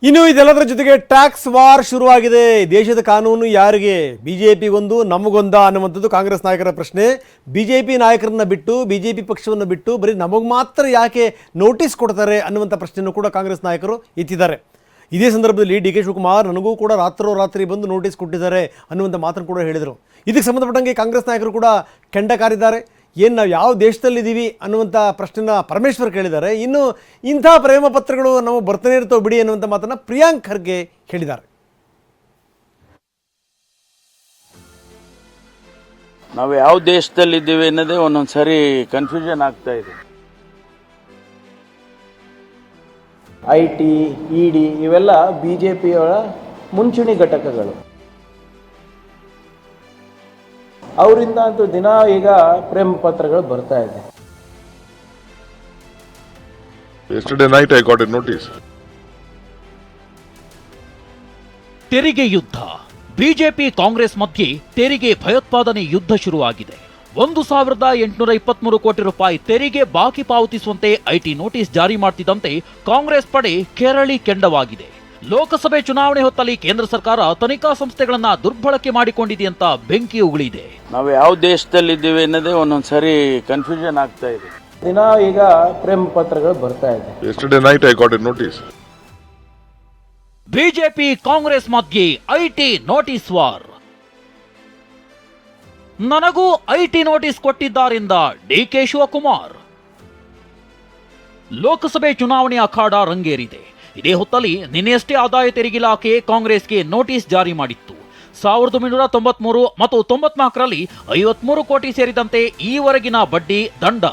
ಇನ್ನು ಇದೆಲ್ಲದರ ಜೊತೆಗೆ ಟ್ಯಾಕ್ಸ್ ವಾರ್ ಶುರುವಾಗಿದೆ. ದೇಶದ ಕಾನೂನು ಯಾರಿಗೆ, ಬಿಜೆಪಿಗೊಂದು ನಮಗೊಂದ ಅನ್ನುವಂಥದ್ದು ಕಾಂಗ್ರೆಸ್ ನಾಯಕರ ಪ್ರಶ್ನೆ. ಬಿಜೆಪಿ ನಾಯಕರನ್ನ ಬಿಟ್ಟು, ಬಿಜೆಪಿ ಪಕ್ಷವನ್ನು ಬಿಟ್ಟು ಬರೀ ನಮಗೆ ಮಾತ್ರ ಯಾಕೆ ನೋಟಿಸ್ ಕೊಡ್ತಾರೆ ಅನ್ನುವಂಥ ಪ್ರಶ್ನೆಯನ್ನು ಕೂಡ ಕಾಂಗ್ರೆಸ್ ನಾಯಕರು ಎತ್ತಿದ್ದಾರೆ. ಇದೇ ಸಂದರ್ಭದಲ್ಲಿ ಡಿ ಕೆ ಶಿವಕುಮಾರ್ ನನಗೂ ಕೂಡ ರಾತ್ರಿ ಬಂದು ನೋಟಿಸ್ ಕೊಟ್ಟಿದ್ದಾರೆ ಅನ್ನುವಂಥ ಮಾತನ್ನು ಕೂಡ ಹೇಳಿದರು. ಇದಕ್ಕೆ ಸಂಬಂಧಪಟ್ಟಂಗೆ ಕಾಂಗ್ರೆಸ್ ನಾಯಕರು ಕೂಡ ಕೆಂಡ ಕಾರಿದ್ದಾರೆ. ಏನು ನಾವು ಯಾವ ದೇಶದಲ್ಲಿದ್ದೀವಿ ಅನ್ನುವಂಥ ಪ್ರಶ್ನೆನ ಪರಮೇಶ್ವರ್ ಕೇಳಿದ್ದಾರೆ. ಇನ್ನು ಇಂಥ ಪ್ರೇಮ ಪತ್ರಗಳು ನಾವು ಬರ್ತಾನೆ ಇರ್ತವೆ ಬಿಡಿ ಅನ್ನುವಂಥ ಮಾತನ್ನು ಪ್ರಿಯಾಂಕ್ ಖರ್ಗೆ ಹೇಳಿದ್ದಾರೆ. ನಾವು ಯಾವ ದೇಶದಲ್ಲಿದ್ದೀವಿ ಅನ್ನೋದೇ ಒಂದೊಂದು ಸರಿ ಕನ್ಫ್ಯೂಷನ್ ಆಗ್ತಾ ಇದೆ. IT, ED ಇವೆಲ್ಲ BJPಯವರ ಮುಂಚೂಣಿ ಘಟಕಗಳು. ಅವರಿಂದ ಅಂತೂ ದಿನ ಈಗ ಪ್ರೇಮ ಪತ್ರಗಳು ಬರ್ತಾ ಇದೆ. Yesterday night I got a notice. ತೆರಿಗೆ ಯುದ್ಧ. ಬಿಜೆಪಿ ಕಾಂಗ್ರೆಸ್ ಮಧ್ಯೆ ತೆರಿಗೆ ಭಯೋತ್ಪಾದನೆ ಯುದ್ಧ ಶುರುವಾಗಿದೆ. 1,823 ಕೋಟಿ ರೂಪಾಯಿ ತೆರಿಗೆ ಬಾಕಿ ಪಾವತಿಸುವಂತೆ ಐಟಿ ನೋಟಿಸ್ ಜಾರಿ ಮಾಡ್ತಿದ್ದಂತೆ ಕಾಂಗ್ರೆಸ್ ಪಡೆ ಕೆರಳಿ ಕೆಂಡವಾಗಿದೆ. ಲೋಕಸಭೆ ಚುನಾವಣೆ ಹೊತ್ತಲ್ಲಿ ಕೇಂದ್ರ ಸರ್ಕಾರ ತನಿಖಾ ಸಂಸ್ಥೆಗಳನ್ನ ದುರ್ಬಳಕೆ ಮಾಡಿಕೊಂಡಿದೆ ಅಂತ ಬೆಂಕಿ ಉಗುಳಿದೆ. ನಾವು ಯಾವ ದೇಶದಲ್ಲಿದ್ದೀವಿ ಅನ್ನೋದೇ ಒಂದೊಂದು ಸರಿ ಕನ್ಫ್ಯೂಷನ್ ಆಗ್ತಾ ಇದೆ. ದಿನ ಈಗ ಪ್ರೇಮ ಪತ್ರಗಳು ಬರ್ತಾ ಇದೆ. Yesterday night I got a notice. BJP Congress ಮಧ್ಯೆ ಐಟಿ ನೋಟಿಸ್ ವಾರ್. ನನಗೂ ಐಟಿ ನೋಟಿಸ್ ಕೊಟ್ಟಿದ್ದಾರೆಂದ ಡಿ ಕೆ ಶಿವಕುಮಾರ್. ಲೋಕಸಭೆ ಚುನಾವಣೆ ಅಖಾಡ ರಂಗೇರಿದೆ. ಇದೇ ಹೊತ್ತಲ್ಲಿ ನಿನ್ನೆಯಷ್ಟೇ ಆದಾಯ ತೆರಿಗೆ ಇಲಾಖೆ ಕಾಂಗ್ರೆಸ್ಗೆ ನೋಟಿಸ್ ಜಾರಿ ಮಾಡಿತ್ತು. 1993 ಮತ್ತು 94ರಲ್ಲಿ 53 ಕೋಟಿ ಸೇರಿದಂತೆ ಈವರೆಗಿನ ಬಡ್ಡಿ ದಂಡ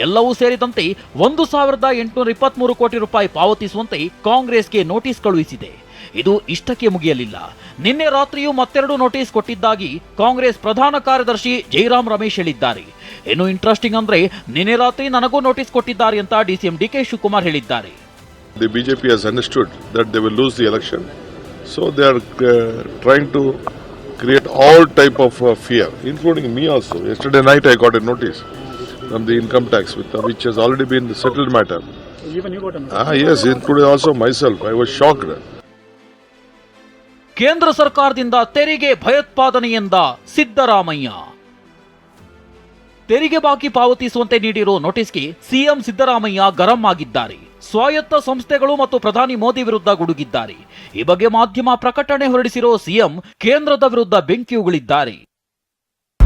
ಎಲ್ಲವೂ ಸೇರಿದಂತೆ 1,823 ಕೋಟಿ ರೂಪಾಯಿ ಪಾವತಿಸುವಂತೆ ಕಾಂಗ್ರೆಸ್ಗೆ ನೋಟಿಸ್ ಕಳುಹಿಸಿದೆ. ಇದು ಇಷ್ಟಕ್ಕೆ ಮುಗಿಯಲಿಲ್ಲ. ನಿನ್ನೆ ರಾತ್ರಿಯೂ ಮತ್ತೆರಡು ನೋಟಿಸ್ ಕೊಟ್ಟಿದ್ದಾಗಿ ಕಾಂಗ್ರೆಸ್ ಪ್ರಧಾನ ಕಾರ್ಯದರ್ಶಿ ಜೈರಾಮ್ ರಮೇಶ್ ಹೇಳಿದ್ದಾರೆ. ಇನ್ನು ಇಂಟ್ರೆಸ್ಟಿಂಗ್ ಅಂದ್ರೆ ನಿನ್ನೆ ರಾತ್ರಿ ನನಗೂ ನೋಟಿಸ್ ಕೊಟ್ಟಿದ್ದಾರೆ ಅಂತ ಡಿಸಿಎಂ ಡಿ ಕೆ ಶಿವಕುಮಾರ್ ಹೇಳಿದ್ದಾರೆ. The BJP has understood that they will lose the election, so they are trying to create all type of fear, including me also. Yesterday night I got a notice from the income tax, which has already been the settled matter. Even you got a notice? Yes, including also myself. I was shocked. ಕೇಂದ್ರ ಸರ್ಕಾರದಿಂದ ತೆರಿಗೆ ಭಯೋತ್ಪಾದನೆಯಿಂದ ಸಿದ್ದರಾಮಯ್ಯ. ತೆರಿಗೆ ಬಾಕಿ ಪಾವತಿಸುವಂತೆ ನೀಡಿರೋ ನೋಟಿಸ್ಗೆ CM Siddaramaiah ಗರಂ ಆಗಿದ್ದಾರೆ. ಸ್ವಾಯತ್ತ ಸಂಸ್ಥೆಗಳು ಮತ್ತು ಪ್ರಧಾನಿ ಮೋದಿ ವಿರುದ್ಧ ಗುಡುಗಿದ್ದಾರೆ. ಈ ಬಗ್ಗೆ ಮಾಧ್ಯಮ ಪ್ರಕಟಣೆ ಹೊರಡಿಸಿರೋ ಸಿಎಂ ಕೇಂದ್ರದ ವಿರುದ್ಧ ಬೆಂಕಿ ಉಗುಳಿದ್ದಾರೆ.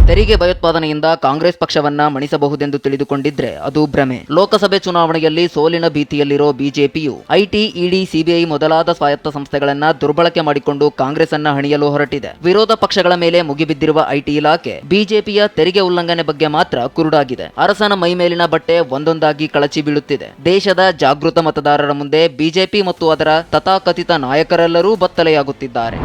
ತೆರಿಗೆ ಭಯೋತ್ಪಾದನೆಯಿಂದ ಕಾಂಗ್ರೆಸ್ ಪಕ್ಷವನ್ನ ಮಣಿಸಬಹುದೆಂದು ತಿಳಿದುಕೊಂಡಿದ್ರೆ ಅದು ಭ್ರಮೆ. ಲೋಕಸಭೆ ಚುನಾವಣೆಯಲ್ಲಿ ಸೋಲಿನ ಭೀತಿಯಲ್ಲಿರೋ ಬಿಜೆಪಿಯು ಐಟಿ, ಇಡಿ, ಸಿಬಿಐ ಮೊದಲಾದ ಸ್ವಾಯತ್ತ ಸಂಸ್ಥೆಗಳನ್ನ ದುರ್ಬಳಕೆ ಮಾಡಿಕೊಂಡು ಕಾಂಗ್ರೆಸ್ ಅನ್ನ ಹಣಿಯಲು ಹೊರಟಿದೆ. ವಿರೋಧ ಪಕ್ಷಗಳ ಮೇಲೆ ಮುಗಿಬಿದ್ದಿರುವ ಐಟಿ ಇಲಾಖೆ ಬಿಜೆಪಿಯ ತೆರಿಗೆ ಉಲ್ಲಂಘನೆ ಬಗ್ಗೆ ಮಾತ್ರ ಕುರುಡಾಗಿದೆ. ಅರಸನ ಮೈಮೇಲಿನ ಬಟ್ಟೆ ಒಂದೊಂದಾಗಿ ಕಳಚಿ ಬೀಳುತ್ತಿದೆ. ದೇಶದ ಜಾಗೃತ ಮತದಾರರ ಮುಂದೆ ಬಿಜೆಪಿ ಮತ್ತು ಅದರ ತಥಾಕಥಿತ ನಾಯಕರೆಲ್ಲರೂ ಬತ್ತಲೆಯಾಗುತ್ತಿದ್ದಾರೆ.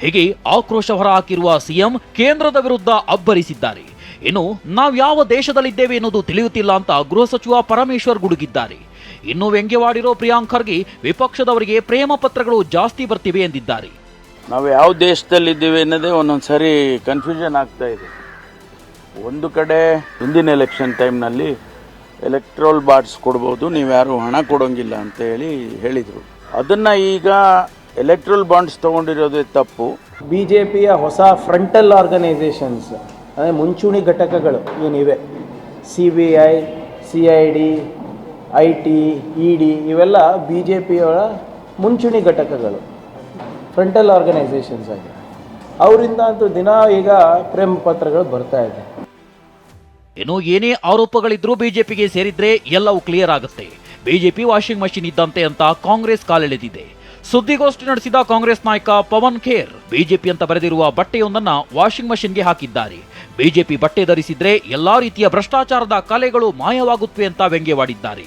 ಹೀಗೆ ಆಕ್ರೋಶ ಹೊರಹಾಕಿರುವ ಸಿಎಂ ಕೇಂದ್ರದ ವಿರುದ್ಧ ಅಬ್ಬರಿಸಿದ್ದಾರೆ. ಇನ್ನು ನಾವು ಯಾವ ದೇಶದಲ್ಲಿದ್ದೇವೆ ಎನ್ನುವುದು ತಿಳಿಯುತ್ತಿಲ್ಲ ಅಂತ ಗೃಹ ಸಚಿವ ಪರಮೇಶ್ವರ್ ಗುಡುಗಿದ್ದಾರೆ. ಇನ್ನು ವ್ಯಂಗ್ಯವಾಡಿರೋ ಪ್ರಿಯಾಂಕ್ ಖರ್ಗೆ ವಿಪಕ್ಷದವರಿಗೆ ಪ್ರೇಮ ಪತ್ರಗಳು ಜಾಸ್ತಿ ಬರ್ತಿವೆ ಎಂದಿದ್ದಾರೆ. ನಾವು ಯಾವ ದೇಶದಲ್ಲಿದ್ದೀವಿ ಅನ್ನೋದೇ ಒಂದೊಂದು ಸರಿ ಕನ್ಫ್ಯೂಷನ್ ಆಗ್ತಾ ಇದೆ. ಒಂದು ಕಡೆ ಹಿಂದಿನ ಎಲೆಕ್ಷನ್ ಟೈಮ್ನಲ್ಲಿ ಎಲೆಕ್ಟ್ರೋಲ್ ಬಾಂಡ್ಸ್ ಕೊಡ್ಬೋದು, ನೀವು ಯಾರು ಹಣ ಕೊಡೋಂಗಿಲ್ಲ ಅಂತ ಹೇಳಿದರು. ಅದನ್ನು ಈಗ ಎಲೆಕ್ಟ್ರಲ್ ಬಾಂಡ್ಸ್ ತೊಗೊಂಡಿರೋದೇ ತಪ್ಪು. BJPಯ ಹೊಸ ಫ್ರಂಟಲ್ ಆರ್ಗನೈಸೇಷನ್ಸ್ ಅಂದರೆ ಮುಂಚೂಣಿ ಘಟಕಗಳು ಏನಿವೆ, CBI, CID, IT, ED ಇವೆಲ್ಲ BJPಯವರ ಮುಂಚೂಣಿ ಘಟಕಗಳು, ಫ್ರಂಟಲ್ ಆರ್ಗನೈಸೇಷನ್ಸ್ ಆಗಿದೆ. ಅವರಿಂದ ಅಂತೂ ದಿನ ಈಗ ಪ್ರೇಮ ಪತ್ರಗಳು ಬರ್ತಾ ಇದೆ. ಇನ್ನು ಏನೇ ಆರೋಪಗಳಿದ್ರೂ ಬಿಜೆಪಿಗೆ ಸೇರಿದ್ರೆ ಎಲ್ಲವೂ ಕ್ಲಿಯರ್ ಆಗುತ್ತೆ. ಬಿಜೆಪಿ ವಾಷಿಂಗ್ ಮಷಿನ್ ಇದ್ದಂತೆ ಅಂತ ಕಾಂಗ್ರೆಸ್ ಕಾಲೆಳೆದಿದೆ. ಸುದ್ದಿಗೋಷ್ಠಿ ನಡೆಸಿದ ಕಾಂಗ್ರೆಸ್ ನಾಯಕ ಪವನ್ ಖೇರ್ ಬಿಜೆಪಿ ಅಂತ ಬರೆದಿರುವ ಬಟ್ಟೆಯೊಂದನ್ನ ವಾಷಿಂಗ್ ಮಷಿನ್ಗೆ ಹಾಕಿದ್ದಾರೆ. ಬಿಜೆಪಿ ಬಟ್ಟೆ ಧರಿಸಿದ್ರೆ ಎಲ್ಲಾ ರೀತಿಯ ಭ್ರಷ್ಟಾಚಾರದ ಕಲೆಗಳು ಮಾಯವಾಗುತ್ತವೆ ಅಂತ ವ್ಯಂಗ್ಯವಾಡಿದ್ದಾರೆ.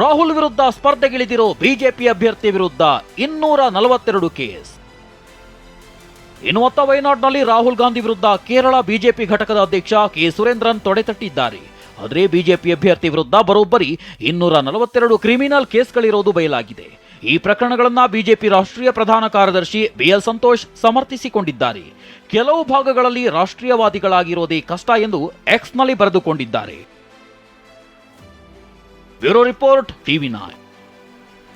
ರಾಹುಲ್ ವಿರುದ್ಧ ಸ್ಪರ್ಧೆಗಿಳಿದಿರೋ ಬಿಜೆಪಿ ಅಭ್ಯರ್ಥಿ ವಿರುದ್ಧ 242 ಕೇಸ್. ಇನ್ನು ಮೊತ್ತ ವಯನಾಡ್ನಲ್ಲಿ ರಾಹುಲ್ ಗಾಂಧಿ ವಿರುದ್ಧ ಕೇರಳ ಬಿಜೆಪಿ ಘಟಕದ ಅಧ್ಯಕ್ಷ ಕೆ ಸುರೇಂದ್ರನ್ ತೊಡೆತಟ್ಟಿದ್ದಾರೆ. ಆದರೆ ಬಿಜೆಪಿ ಅಭ್ಯರ್ಥಿ ವಿರುದ್ಧ ಬರೋಬ್ಬರಿ 242 ಕ್ರಿಮಿನಲ್ ಕೇಸ್ಗಳಿರೋದು ಬಯಲಾಗಿದೆ. ಈ ಪ್ರಕರಣಗಳನ್ನ ಬಿಜೆಪಿ ರಾಷ್ಟ್ರೀಯ ಪ್ರಧಾನ ಕಾರ್ಯದರ್ಶಿ ಬಿಎಲ್ ಸಂತೋಷ್ ಸಮರ್ಥಿಸಿಕೊಂಡಿದ್ದಾರೆ. ಕೆಲವು ಭಾಗಗಳಲ್ಲಿ ರಾಷ್ಟ್ರೀಯವಾದಿಗಳಾಗಿರೋದೇ ಕಷ್ಟ ಎಂದು ಎಕ್ಸ್ನಲ್ಲಿ ಬರೆದುಕೊಂಡಿದ್ದಾರೆ. Bureau report ಟಿವಿ9.